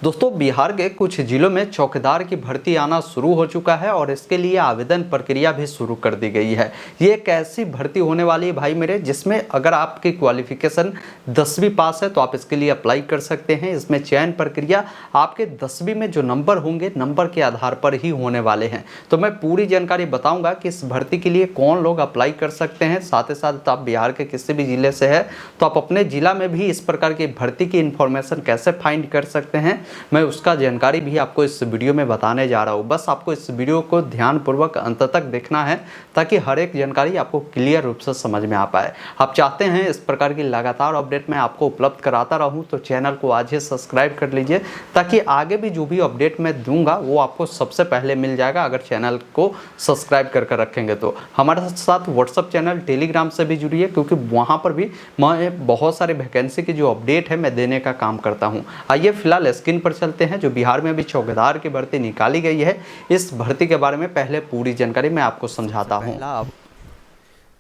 दोस्तों, बिहार के कुछ जिलों में चौकीदार की भर्ती आना शुरू हो चुका है और इसके लिए आवेदन प्रक्रिया भी शुरू कर दी गई है। ये एक ऐसी भर्ती होने वाली है भाई मेरे, जिसमें अगर आपकी क्वालिफिकेशन 10वीं पास है तो आप इसके लिए अप्लाई कर सकते हैं। इसमें चयन प्रक्रिया आपके 10वीं में जो नंबर होंगे, नंबर के आधार पर ही होने वाले हैं। तो मैं पूरी जानकारी बताऊंगा कि इस भर्ती के लिए कौन लोग अप्लाई कर सकते हैं। साथ ही साथ आप बिहार के किसी भी जिले से है तो आप अपने जिला में भी इस प्रकार की भर्ती की इंफॉर्मेशन कैसे फाइंड कर सकते हैं, मैं उसका जानकारी भी आपको इस वीडियो में बताने जा रहा हूँ। बस आपको इस वीडियो को ध्यानपूर्वक अंत तक देखना है ताकि हर एक जानकारी आपको क्लियर रूप से समझ में आ पाए। आप चाहते हैं इस प्रकार की लगातार अपडेट मैं आपको उपलब्ध कराता रहूँ तो चैनल को आज ही सब्सक्राइब कर लीजिए, ताकि आगे भी जो भी अपडेट मैं दूंगा वो आपको सबसे पहले मिल जाएगा अगर चैनल को सब्सक्राइब कर रखेंगे। तो हमारे साथ व्हाट्सअप चैनल, टेलीग्राम से भी जुड़िए, क्योंकि वहाँ पर भी मैं बहुत सारे वैकेंसी की जो अपडेट है मैं देने का काम करता हूँ। आइए फिलहाल स्क्रीन पर चलते हैं। जो बिहार में भी चौकीदार की भर्ती निकाली गई है, इस भर्ती के बारे में पहले पूरी जानकारी मैं आपको समझाता हूँ।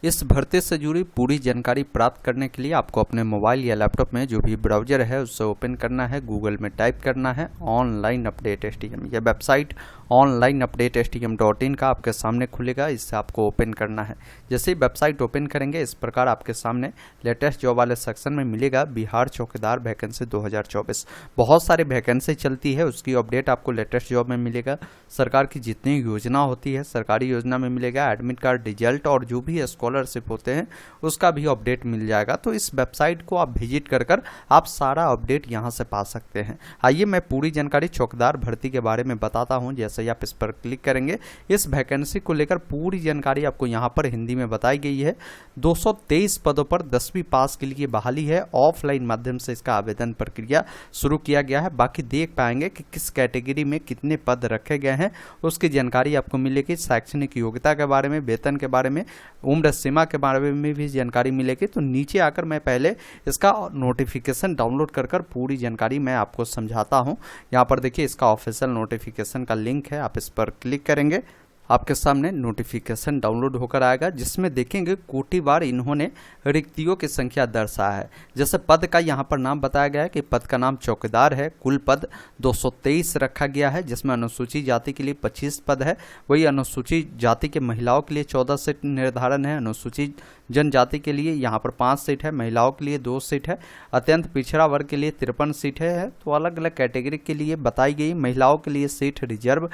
इस भर्ती से जुड़ी पूरी जानकारी प्राप्त करने के लिए आपको अपने मोबाइल या लैपटॉप में जो भी ब्राउज़र है उससे ओपन करना है। गूगल में टाइप करना है ऑनलाइन अपडेट STM। यह वेबसाइट ऑनलाइन अपडेट STM.in का आपके सामने खुलेगा। इससे आपको ओपन करना है। जैसे ही वेबसाइट ओपन करेंगे इस प्रकार आपके सामने लेटेस्ट जॉब वाले सेक्शन में मिलेगा बिहार चौकीदार वैकेंसी 2024। बहुत सारी वैकेंसी चलती है, उसकी अपडेट आपको लेटेस्ट जॉब में मिलेगा। सरकार की जितनी योजना होती है सरकारी योजना में मिलेगा। एडमिट कार्ड, रिजल्ट और जो भी स्कॉलरशिप होते हैं उसका भी अपडेट मिल जाएगा। तो इस वेबसाइट को आप विजिट कर आप सारा अपडेट यहाँ से पा सकते हैं। आइए मैं पूरी जानकारी चौकीदार भर्ती के बारे में बताता हूँ। जैसे ही आप इस पर क्लिक करेंगे इस वैकेंसी को लेकर पूरी जानकारी आपको यहाँ पर हिंदी में बताई गई है। 223 पदों पर 10वीं पास के लिए बहाली है। ऑफलाइन माध्यम से इसका आवेदन प्रक्रिया शुरू किया गया है। बाकी देख पाएंगे कि किस कैटेगरी में कितने पद रखे गए हैं उसकी जानकारी आपको मिलेगी। शैक्षणिक योग्यता के बारे में, वेतन के बारे में, उम्र सीमा के बारे में भी जानकारी मिलेगी। तो नीचे आकर मैं पहले इसका नोटिफिकेशन डाउनलोड कर पूरी जानकारी मैं आपको समझाता हूं। यहाँ पर देखिए इसका ऑफिशियल नोटिफिकेशन का लिंक है, आप इस पर क्लिक करेंगे आपके सामने नोटिफिकेशन डाउनलोड होकर आएगा, जिसमें देखेंगे कोटिवार इन्होंने रिक्तियों की संख्या दर्शाया है। जैसे पद का यहाँ पर नाम बताया गया है कि पद का नाम चौकीदार है। कुल पद 223 रखा गया है, जिसमें अनुसूचित जाति के लिए 25 पद है। वही अनुसूचित जाति के महिलाओं के लिए 14 सीट निर्धारण है। अनुसूचित जनजाति के लिए यहाँ पर 5 सीट है, महिलाओं के लिए 2 सीट है। अत्यंत पिछड़ा वर्ग के लिए 53 सीट है। तो अलग अलग कैटेगरी के लिए बताई गई। महिलाओं के लिए सीट रिजर्व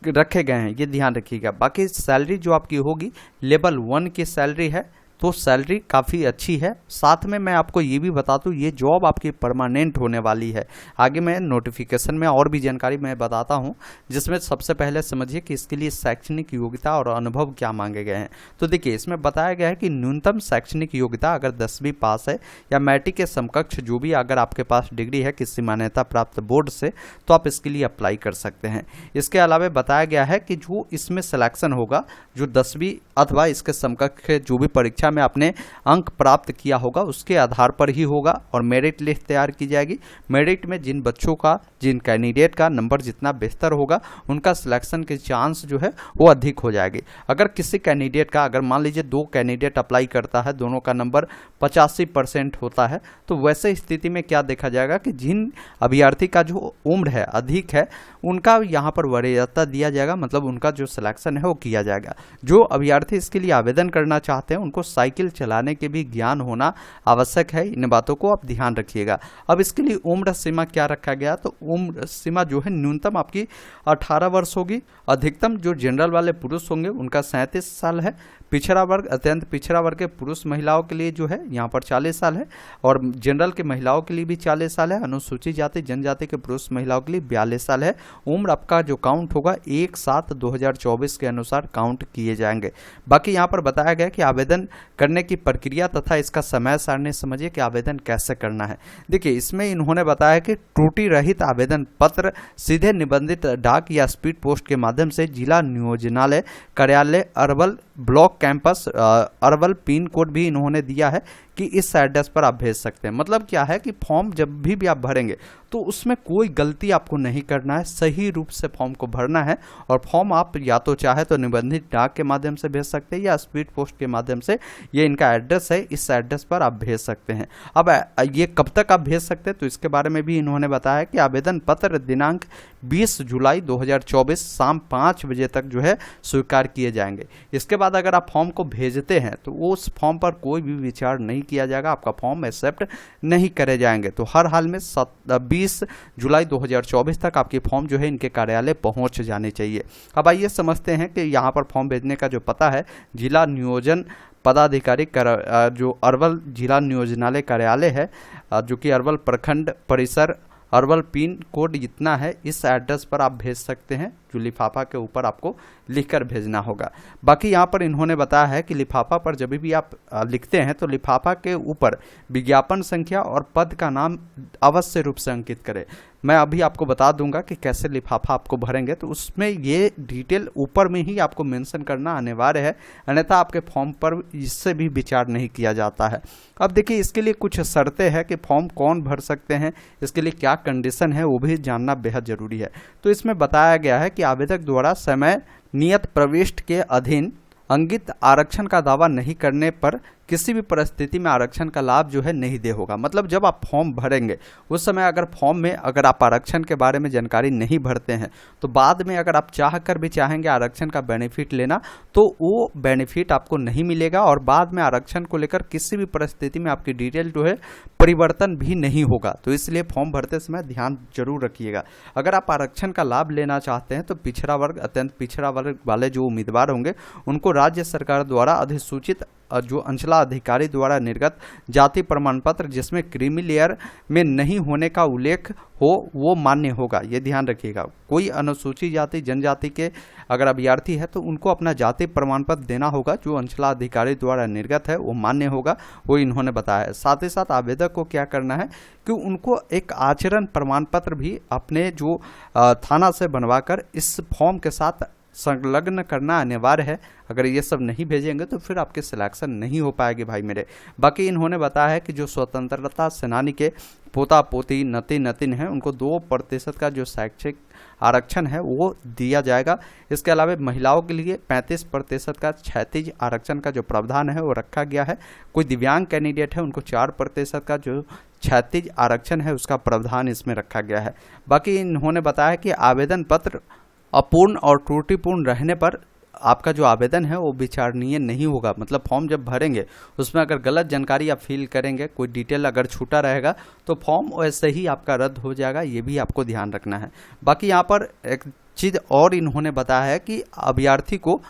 रखे गए हैं, ये ध्यान रखिएगा। बाकी सैलरी जो आपकी होगी लेवल 1 की सैलरी है, तो सैलरी काफ़ी अच्छी है। साथ में मैं आपको ये भी बता दूँ ये जॉब आपकी परमानेंट होने वाली है। आगे मैं नोटिफिकेशन में और भी जानकारी मैं बताता हूँ, जिसमें सबसे पहले समझिए कि इसके लिए शैक्षणिक योग्यता और अनुभव क्या मांगे गए हैं। तो देखिए इसमें बताया गया है कि न्यूनतम शैक्षणिक योग्यता अगर 10वीं पास है या मैट्रिक के समकक्ष जो भी अगर आपके पास डिग्री है किसी मान्यता प्राप्त बोर्ड से, तो आप इसके लिए अप्लाई कर सकते हैं। इसके अलावा बताया गया है कि जो इसमें सिलेक्शन होगा, जो 10वीं अथवा इसके समकक्ष जो भी परीक्षा में आपने अंक प्राप्त किया होगा उसके आधार पर ही होगा और मेरिट लिस्ट तैयार की जाएगी। मेरिट में जिन बच्चों का, जिन कैंडिडेट का नंबर जितना बेहतर होगा उनका सिलेक्शन के चांस जो है वो अधिक हो जाएगी। अगर किसी कैंडिडेट का, अगर मान लीजिए 2 कैंडिडेट अप्लाई करता है, दोनों का नंबर 85% होता है, तो वैसे स्थिति में क्या देखा जाएगा कि जिन अभ्यर्थी का जो उम्र है अधिक है उनका यहाँ पर वरीयता दिया जाएगा, मतलब उनका जो सिलेक्शन है वो किया जाएगा। जो अभ्यर्थी इसके लिए आवेदन करना चाहते हैं उनको साइकिल चलाने के भी ज्ञान होना आवश्यक है। इन बातों को आप ध्यान रखिएगा। अब इसके लिए उम्र सीमा क्या रखा गया, तो उम्र सीमा जो है न्यूनतम आपकी 18 वर्ष होगी। अधिकतम जो जनरल वाले पुरुष होंगे उनका 37 साल है। पिछड़ा वर्ग, अत्यंत पिछड़ा वर्ग के पुरुष महिलाओं के लिए जो है यहाँ पर 40 साल है और जनरल के महिलाओं के लिए भी 40 साल है। अनुसूचित जाति जनजाति के पुरुष महिलाओं के लिए 42 साल है। उम्र आपका जो काउंट होगा 1/7/2024 के अनुसार काउंट किए जाएंगे। बाकी यहाँ पर बताया गया कि आवेदन करने की प्रक्रिया तथा इसका समय सारणी समझिए कि आवेदन कैसे करना है। देखिए इसमें इन्होंने बताया कि त्रुटि रहित आवेदन पत्र सीधे निबंधित डाक या स्पीड पोस्ट के माध्यम से जिला नियोजनालय कार्यालय Arwal block campus Arwal pin code भी इन्होंने दिया है कि इस एड्रेस पर आप भेज सकते हैं। मतलब क्या है कि फॉर्म जब भी आप भरेंगे तो उसमें कोई गलती आपको नहीं करना है, सही रूप से फॉर्म को भरना है। और फॉर्म आप या तो चाहे तो निबंधित डाक के माध्यम से भेज सकते हैं या स्पीड पोस्ट के माध्यम से, ये इनका एड्रेस है, इस एड्रेस पर आप भेज सकते हैं। अब ये कब तक आप भेज सकते हैं तो इसके बारे में भी इन्होंने बताया कि आवेदन पत्र दिनांक 20 जुलाई 2024 शाम 5 बजे तक जो है स्वीकार किए जाएंगे। इसके बाद अगर आप फॉर्म को भेजते हैं तो उस फॉर्म पर कोई भी विचार नहीं किया जाएगा, आपका फॉर्म एक्सेप्ट नहीं करे जाएंगे। तो हर हाल में 20 जुलाई 2024 तक आपकी फॉर्म जो है इनके कार्यालय पहुंच जानी चाहिए। अब आइए समझते हैं कि यहाँ पर फॉर्म भेजने का जो पता है, जिला नियोजन पदाधिकारी जो अरवल जिला नियोजनालय कार्यालय है, जो कि अरवल प्रखंड परिसर अरवल पिन कोड इतना है, इस एड्रेस पर आप भेज सकते हैं, जो लिफाफा के ऊपर आपको लिखकर भेजना होगा। बाकी यहाँ पर इन्होंने बताया है कि लिफाफा पर जब भी आप लिखते हैं तो लिफाफा के ऊपर विज्ञापन संख्या और पद का नाम अवश्य रूप से अंकित करें। मैं अभी आपको बता दूंगा कि कैसे लिफाफा आपको भरेंगे, तो उसमें ये डिटेल ऊपर में ही आपको मेंशन करना अनिवार्य है, अन्यथा आपके फॉर्म पर इससे भी विचार नहीं किया जाता है। अब देखिए, इसके लिए कुछ शर्तें हैं कि फॉर्म कौन भर सकते हैं, इसके लिए क्या कंडीशन है, वो भी जानना बेहद जरूरी है। तो इसमें बताया गया है कि आवेदक द्वारा समय नियत प्रविष्टि के अधीन अंकित आरक्षण का दावा नहीं करने पर किसी भी परिस्थिति में आरक्षण का लाभ जो है नहीं दे होगा। मतलब जब आप फॉर्म भरेंगे उस समय अगर फॉर्म में अगर आप आरक्षण के बारे में जानकारी नहीं भरते हैं तो बाद में अगर आप चाह कर भी चाहेंगे आरक्षण का बेनिफिट लेना तो वो बेनिफिट आपको नहीं मिलेगा, और बाद में आरक्षण को लेकर किसी भी परिस्थिति में आपकी डिटेल जो है परिवर्तन भी नहीं होगा। तो इसलिए फॉर्म भरते समय ध्यान जरूर रखिएगा। अगर आप आरक्षण का लाभ लेना चाहते हैं तो पिछड़ा वर्ग, अत्यंत पिछड़ा वर्ग वाले जो उम्मीदवार होंगे उनको राज्य सरकार द्वारा अधिसूचित जो अंचलाधिकारी द्वारा निर्गत जाति प्रमाण पत्र जिसमें क्रीमी लेयर में नहीं होने का उल्लेख हो वो मान्य होगा, ये ध्यान रखिएगा। कोई अनुसूचित जाति जनजाति के अगर अभ्यर्थी है तो उनको अपना जाति प्रमाण पत्र देना होगा, जो अंचलाधिकारी द्वारा निर्गत है वो मान्य होगा, वो इन्होंने बताया है। साथ ही साथ आवेदक को क्या करना है कि उनको एक आचरण प्रमाण पत्र भी अपने जो थाना से बनवाकर इस फॉर्म के साथ संलग्न करना अनिवार्य है। अगर ये सब नहीं भेजेंगे तो फिर आपके सिलेक्शन नहीं हो पाएगी भाई मेरे। बाकी इन्होंने बताया है कि जो स्वतंत्रता सेनानी के पोता पोती नती नतिन है उनको 2% का जो शैक्षिक आरक्षण है वो दिया जाएगा। इसके अलावा महिलाओं के लिए 35% का क्षैतिज आरक्षण का जो प्रावधान है वो रखा गया है। कोई दिव्यांग कैंडिडेट है उनको 4% का जो क्षैतिज आरक्षण है उसका प्रावधान इसमें रखा गया है। बाकी इन्होंने बताया कि आवेदन पत्र अपूर्ण और त्रुटिपूर्ण रहने पर आपका जो आवेदन है वो विचारणीय नहीं होगा। मतलब फॉर्म जब भरेंगे उसमें अगर गलत जानकारी आप फिल करेंगे, कोई डिटेल अगर छूटा रहेगा तो फॉर्म वैसे ही आपका रद्द हो जाएगा, ये भी आपको ध्यान रखना है। बाकी यहाँ पर एक चीज़ और इन्होंने बताया है कि अभ्यर्थी को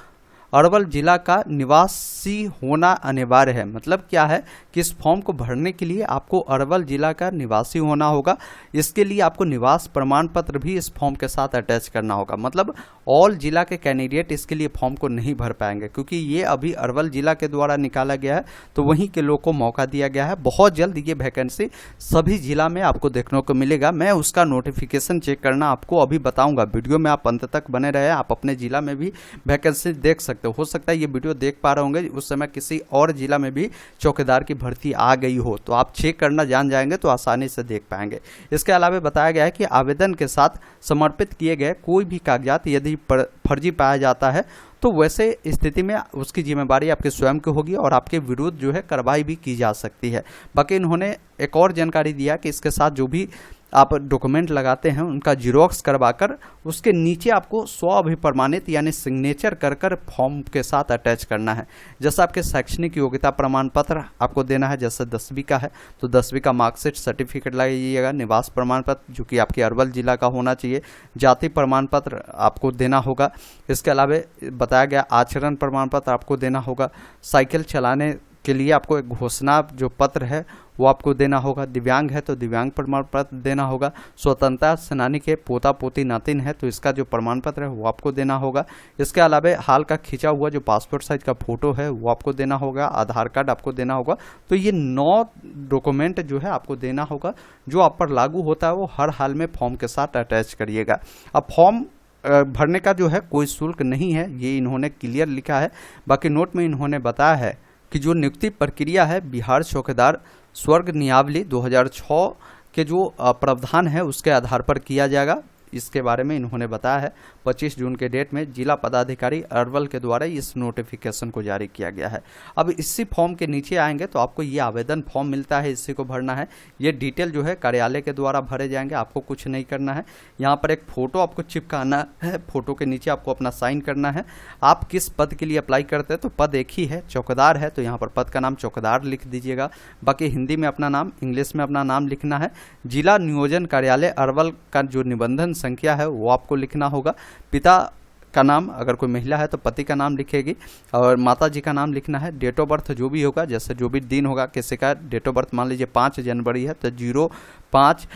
अरवल जिला का निवासी होना अनिवार्य है। मतलब क्या है कि इस फॉर्म को भरने के लिए आपको अरवल जिला का निवासी होना होगा। इसके लिए आपको निवास प्रमाण पत्र भी इस फॉर्म के साथ अटैच करना होगा। मतलब ऑल जिला के कैंडिडेट इसके लिए फॉर्म को नहीं भर पाएंगे, क्योंकि ये अभी अरवल जिला के द्वारा निकाला गया है, तो वहीं के लोग को मौका दिया गया है। बहुत जल्द ये वैकेंसी सभी जिला में आपको देखने को मिलेगा। मैं उसका नोटिफिकेशन चेक करना आपको अभी बताऊंगा, वीडियो में आप अंत तक बने रहे। आप अपने जिला में भी वैकेंसी देख सकते हो सकता है ये वीडियो देख पा रहे होंगे उस समय किसी और जिला में भी चौकीदार की भर्ती आ गई हो, तो आप चेक करना जान जाएंगे तो आसानी से देख पाएंगे। इसके अलावा बताया गया है कि आवेदन के साथ समर्पित किए गए कोई भी कागजात यदि फर्जी पाया जाता है तो वैसे स्थिति में उसकी जिम्मेदारी आपके स्वयं की होगी और आपके विरुद्ध जो है कार्रवाई भी की जा सकती है। बाकी इन्होंने एक और जानकारी दिया कि इसके साथ जो भी आप डॉक्यूमेंट लगाते हैं उनका जीरोक्स करवाकर उसके नीचे आपको स्व अभिप्रमाणित यानी सिग्नेचर कर फॉर्म के साथ अटैच करना है। जैसे आपके शैक्षणिक योग्यता प्रमाण पत्र आपको देना है, जैसे 10वीं का है तो 10वीं का मार्कशीट सर्टिफिकेट लगाइएगा, निवास प्रमाण पत्र जो कि आपके अरवल जिला का होना चाहिए, जाति प्रमाण पत्र आपको देना होगा। इसके अलावा बताया गया आचरण प्रमाण पत्र आपको देना होगा। साइकिल चलाने के लिए आपको एक घोषणा जो पत्र है वो आपको देना होगा। दिव्यांग है तो दिव्यांग प्रमाण पत्र देना होगा। स्वतंत्रता सेनानी के पोता पोती नातिन है तो इसका जो प्रमाण पत्र है वो आपको देना होगा। इसके अलावा हाल का खींचा हुआ जो पासपोर्ट साइज का फोटो है वो आपको देना होगा। आधार कार्ड आपको देना होगा। तो ये 9 डॉक्यूमेंट जो है आपको देना होगा, जो आप पर लागू होता है वो हर हाल में फॉर्म के साथ अटैच करिएगा। अब फॉर्म भरने का जो है कोई शुल्क नहीं है, ये इन्होंने क्लियर लिखा है। बाकी नोट में इन्होंने बताया है कि जो नियुक्ति प्रक्रिया है बिहार चौकीदार स्वर्ग नियावली 2006 के जो प्रावधान है उसके आधार पर किया जाएगा। इसके बारे में इन्होंने बताया है। 25 जून के डेट में जिला पदाधिकारी अरवल के द्वारा इस नोटिफिकेशन को जारी किया गया है। अब इसी फॉर्म के नीचे आएंगे तो आपको ये आवेदन फॉर्म मिलता है, इसी को भरना है। ये डिटेल जो है कार्यालय के द्वारा भरे जाएंगे, आपको कुछ नहीं करना है। यहाँ पर एक फ़ोटो आपको चिपकाना है, फोटो के नीचे आपको अपना साइन करना है। आप किस पद के लिए अप्लाई करते हैं तो पद एक ही है, चौकीदार है, तो यहाँ पर पद का नाम चौकीदार लिख दीजिएगा। बाकी हिंदी में अपना नाम, इंग्लिश में अपना नाम लिखना है। जिला नियोजन कार्यालय अरवल का जो निबंधन संख्या है वो आपको लिखना होगा। पिता का नाम, अगर कोई महिला है तो पति का नाम लिखेगी, और माता जी का नाम लिखना है। डेट ऑफ बर्थ जो भी होगा, जैसे जो भी दिन होगा, किसी का डेट ऑफ बर्थ मान लीजिए 5 जनवरी है तो 05,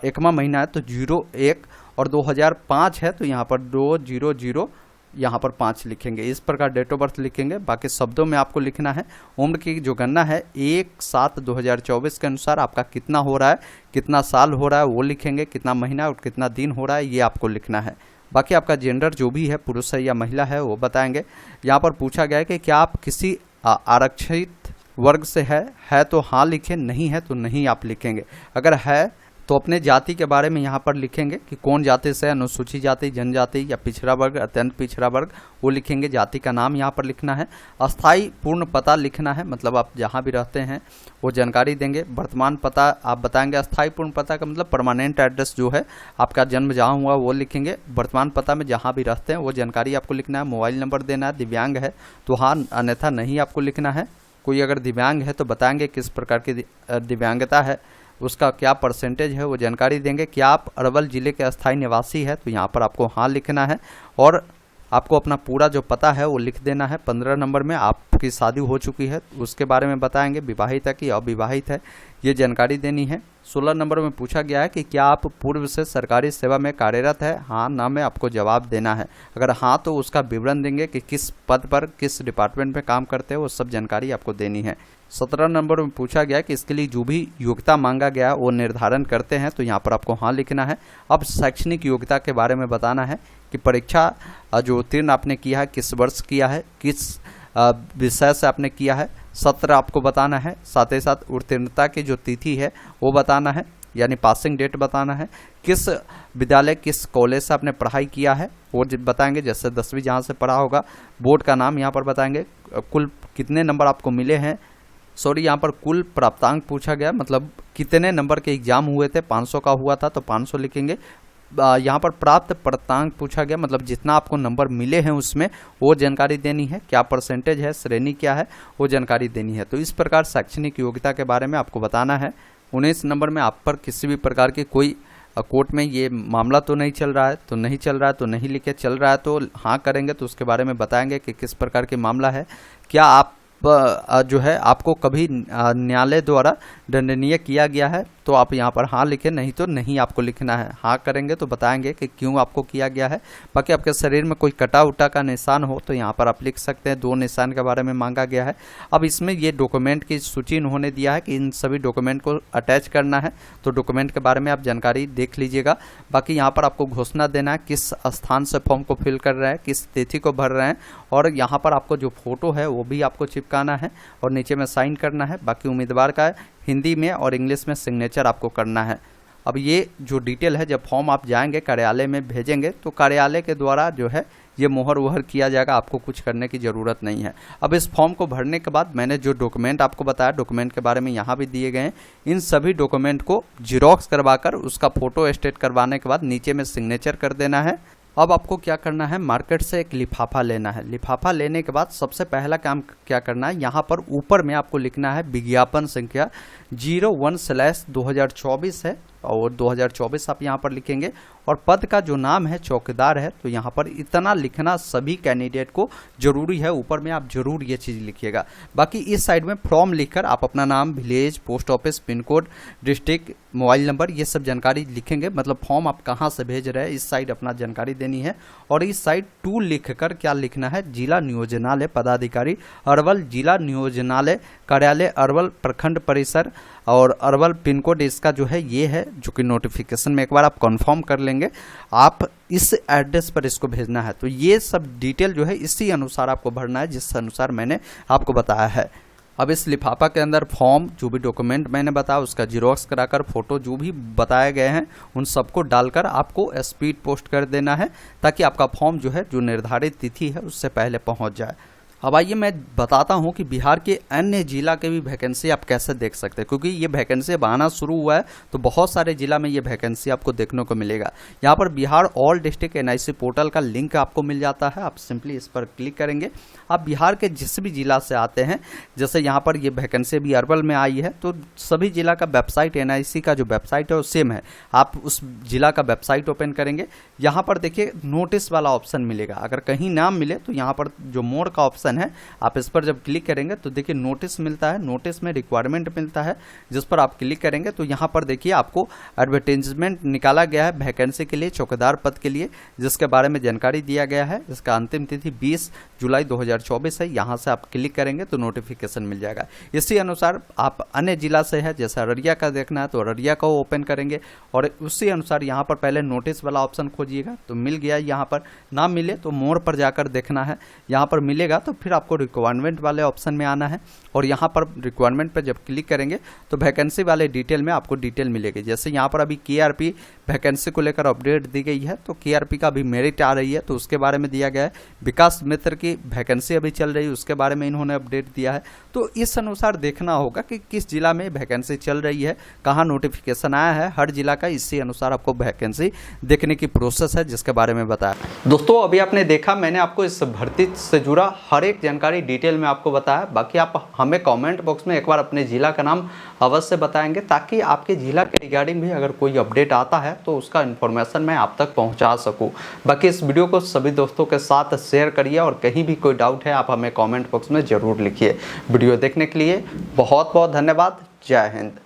एकमा महीना है तो 01, और 2005 है तो यहाँ पर 200 यहाँ पर 5 लिखेंगे। इस प्रकार डेट ऑफ बर्थ लिखेंगे। बाकी शब्दों में आपको लिखना है। उम्र की जो गणना है 1/7/2024 के अनुसार आपका कितना हो रहा है, कितना साल हो रहा है वो लिखेंगे, कितना महीना और कितना दिन हो रहा है ये आपको लिखना है। बाकी आपका जेंडर जो भी है, पुरुष है या महिला है, वो बताएंगे। यहाँ पर पूछा गया है कि क्या आप किसी आरक्षित वर्ग से है तो हाँ लिखें, नहीं है तो नहीं आप लिखेंगे। अगर है तो अपने जाति के बारे में यहाँ पर लिखेंगे कि कौन जाति से, अनुसूचित जाति, जनजाति या पिछड़ा वर्ग, अत्यंत पिछड़ा वर्ग, वो लिखेंगे। जाति का नाम यहाँ पर लिखना है। अस्थाई पूर्ण पता लिखना है, मतलब आप जहाँ भी रहते हैं वो जानकारी देंगे। वर्तमान पता आप बताएंगे। अस्थाई पूर्ण पता का मतलब परमानेंट एड्रेस जो है, आपका जन्म जहाँ हुआ वो लिखेंगे। वर्तमान पता में जहाँ भी रहते हैं वो जानकारी आपको लिखना है। मोबाइल नंबर देना है। दिव्यांग है तो हाँ, अन्यथा नहीं आपको लिखना है। कोई अगर दिव्यांग है तो बताएंगे किस प्रकार की दिव्यांगता है, उसका क्या परसेंटेज है वो जानकारी देंगे। क्या आप अरवल जिले के अस्थायी निवासी है तो यहाँ पर आपको हाँ लिखना है, और आपको अपना पूरा जो पता है वो लिख देना है। 15 नंबर में आपकी शादी हो चुकी है उसके बारे में बताएंगे, विवाहित है कि अविवाहित है, ये जानकारी देनी है। 16 नंबर में पूछा गया है कि क्या आप पूर्व से सरकारी सेवा में कार्यरत है, हाँ ना में आपको जवाब देना है। अगर हाँ तो उसका विवरण देंगे कि किस पद पर, किस डिपार्टमेंट में काम करते हैं, वो सब जानकारी आपको देनी है। 17 नंबर में पूछा गया कि इसके लिए जो भी योग्यता मांगा गया है वो निर्धारण करते हैं, तो यहाँ पर आपको हाँ लिखना है। अब शैक्षणिक योग्यता के बारे में बताना है कि परीक्षा जो उत्तीर्ण आपने किया है किस वर्ष किया है, किस विषय से आपने किया है, सत्र आपको बताना है। साथ ही साथ उत्तीर्णता की जो तिथि है वो बताना है, यानी पासिंग डेट बताना है। किस विद्यालय, किस कॉलेज से आपने पढ़ाई किया है वो बताएंगे, जैसे 10वीं जहाँ से पढ़ा होगा। बोर्ड का नाम यहाँ पर बताएंगे। कुल कितने नंबर आपको मिले हैं, यहाँ पर कुल प्राप्तांक पूछा गया, मतलब कितने नंबर के एग्जाम हुए थे। 500 का हुआ था तो 500 लिखेंगे। यहाँ पर प्राप्त प्राप्तांक पूछा गया, मतलब जितना आपको नंबर मिले हैं उसमें वो जानकारी देनी है। क्या परसेंटेज है, श्रेणी क्या है, वो जानकारी देनी है। तो इस प्रकार शैक्षणिक योग्यता के बारे में आपको बताना है। 19 नंबर में आप पर किसी भी प्रकार की कोई कोर्ट में ये मामला तो नहीं चल रहा है, तो नहीं चल रहा है तो नहीं लिखे, चल रहा है तो हाँ करेंगे तो उसके बारे में बताएंगे कि किस प्रकार के मामला है। क्या आप जो है आपको कभी न्यायालय द्वारा दंडनीय किया गया है तो आप यहाँ पर हाँ लिखें, नहीं तो नहीं आपको लिखना है। हाँ करेंगे तो बताएंगे कि क्यों आपको किया गया है। बाकी आपके शरीर में कोई कटा उटा का निशान हो तो यहाँ पर आप लिख सकते हैं। 2 निशान के बारे में मांगा गया है। अब इसमें ये डॉक्यूमेंट की सूची इन्होंने दिया है कि इन सभी डॉक्यूमेंट को अटैच करना है, तो डॉक्यूमेंट के बारे में आप जानकारी देख लीजिएगा। बाकी यहाँ पर आपको घोषणा देना है किस स्थान से फॉर्म को फिल कर रहे हैं, किस तिथि को भर रहे हैं, और यहाँ पर आपको जो फोटो है वो भी आपको चिपकाना है और नीचे में साइन करना है। बाकी उम्मीदवार का हिंदी में और इंग्लिश में सिग्नेचर आपको करना है। अब ये जो डिटेल है, जब फॉर्म आप जाएंगे कार्यालय में भेजेंगे तो कार्यालय के द्वारा जो है ये मोहर वोहर किया जाएगा, आपको कुछ करने की ज़रूरत नहीं है। अब इस फॉर्म को भरने के बाद मैंने जो डॉक्यूमेंट आपको बताया, डॉक्यूमेंट के बारे में यहाँ भी दिए गए हैं। इन सभी डॉक्यूमेंट को जिरोक्स करवाकर उसका फ़ोटो स्टेट करवाने के बाद नीचे में सिग्नेचर कर देना है। अब आपको क्या करना है, मार्केट से एक लिफाफा लेना है। लिफाफा लेने के बाद सबसे पहला काम क्या करना है, यहाँ पर ऊपर में आपको लिखना है विज्ञापन संख्या 01/2024 है, और 2024 आप यहाँ पर लिखेंगे। और पद का जो नाम है चौकीदार है, तो यहाँ पर इतना लिखना सभी कैंडिडेट को जरूरी है। ऊपर में आप जरूर ये चीज़ लिखिएगा। बाकी इस साइड में फॉर्म लिखकर आप अपना नाम, village, post office, pin code, district, mobile number, ये सब जानकारी लिखेंगे। मतलब फॉर्म आप कहाँ से भेज रहे हैं, इस साइड अपना जानकारी देनी है। और इस साइड 2 लिखकर क्या लिखना है, जिला नियोजनालय पदाधिकारी अरवल, जिला नियोजनालय कार्यालय अरवल, प्रखंड परिसर और अरवल पिन कोड इसका जो है ये है, जो कि नोटिफिकेशन में एक बार आप कंफर्म कर लेंगे, आप इस एड्रेस पर इसको भेजना है। तो ये सब डिटेल जो है इसी अनुसार आपको भरना है, जिस अनुसार मैंने आपको बताया है। अब इस लिफाफा के अंदर फॉर्म, जो भी डॉक्यूमेंट मैंने बताया उसका जीरोक्स कराकर, फोटो जो भी बताए गए हैं उन सबको डालकर आपको स्पीड पोस्ट कर देना है, ताकि आपका फॉर्म जो है, जो निर्धारित तिथि है उससे पहले पहुंच जाए। अब आइए मैं बताता हूं कि बिहार के अन्य जिला के भी वैकेंसी आप कैसे देख सकते हैं, क्योंकि ये वैकेंसी अब आना शुरू हुआ है तो बहुत सारे जिला में ये वैकेंसी आपको देखने को मिलेगा। यहाँ पर Bihar all district NIC portal का लिंक आपको मिल जाता है, आप सिंपली इस पर क्लिक करेंगे। आप बिहार के जिस भी जिला से आते हैं, जैसे यहाँ पर ये वैकेंसी भी अरवल में आई है, तो सभी जिला का वेबसाइट, एनआईसी का जो वेबसाइट है वो सेम है। आप उस जिला का वेबसाइट ओपन करेंगे, यहाँ पर देखिए नोटिस वाला ऑप्शन मिलेगा। अगर कहीं नाम मिले तो यहाँ पर जो मोर का ऑप्शन है, आप इस पर जब क्लिक करेंगे तो देखिए नोटिस मिलता है, नोटिस में रिक्वायरमेंट मिलता है, जिस पर आप क्लिक करेंगे तो यहाँ पर देखिए आपको एडवर्टाइजमेंट निकाला गया है वैकेंसी के लिए, चौकीदार पद के लिए, जिसके बारे में जानकारी दिया गया है। इसका अंतिम तिथि 20 जुलाई 2024 है। यहाँ से आप क्लिक करेंगे तो नोटिफिकेशन मिल जाएगा। इसी अनुसार आप अन्य जिला से है, जैसे अररिया का देखना है तो अररिया का ओपन करेंगे और उसी अनुसार यहाँ पर पहले नोटिस वाला ऑप्शन खोजिएगा तो मिल गया। यहाँ पर ना मिले तो मोर पर जाकर देखना है, यहाँ पर मिलेगा तो फिर आपको रिक्वायरमेंट वाले ऑप्शन में आना है और यहाँ पर रिक्वायरमेंट पर जब क्लिक करेंगे तो वैकेंसी वाले डिटेल में आपको डिटेल मिलेगी। जैसे यहाँ पर अभी KRP वैकेंसी को लेकर अपडेट दी गई है, तो KRP का अभी मेरिट आ रही है तो उसके बारे में दिया गया है। विकास मित्र की वैकेंसी अभी चल रही है, उसके बारे में इन्होंने अपडेट दिया है। तो इस अनुसार देखना होगा कि किस जिला में वैकेंसी चल रही है, कहाँ नोटिफिकेशन आया है, हर जिला का इसी अनुसार आपको वैकेंसी देखने की प्रोसेस है, जिसके बारे में बताया। दोस्तों अभी आपने देखा, मैंने आपको इस भर्ती से जुड़ा हर एक जानकारी डिटेल में आपको बताया। बाकी आप हमें कमेंट बॉक्स में एक बार अपने जिला का नाम अवश्य बताएंगे, ताकि आपके जिला के रिगार्डिंग भी अगर कोई अपडेट आता है तो उसका इन्फॉर्मेशन मैं आप तक पहुंचा सकूं। बाकी इस वीडियो को सभी दोस्तों के साथ शेयर करिए और कहीं भी कोई डाउट है आप हमें कमेंट बॉक्स में ज़रूर लिखिए। वीडियो देखने के लिए बहुत बहुत धन्यवाद। जय हिंद।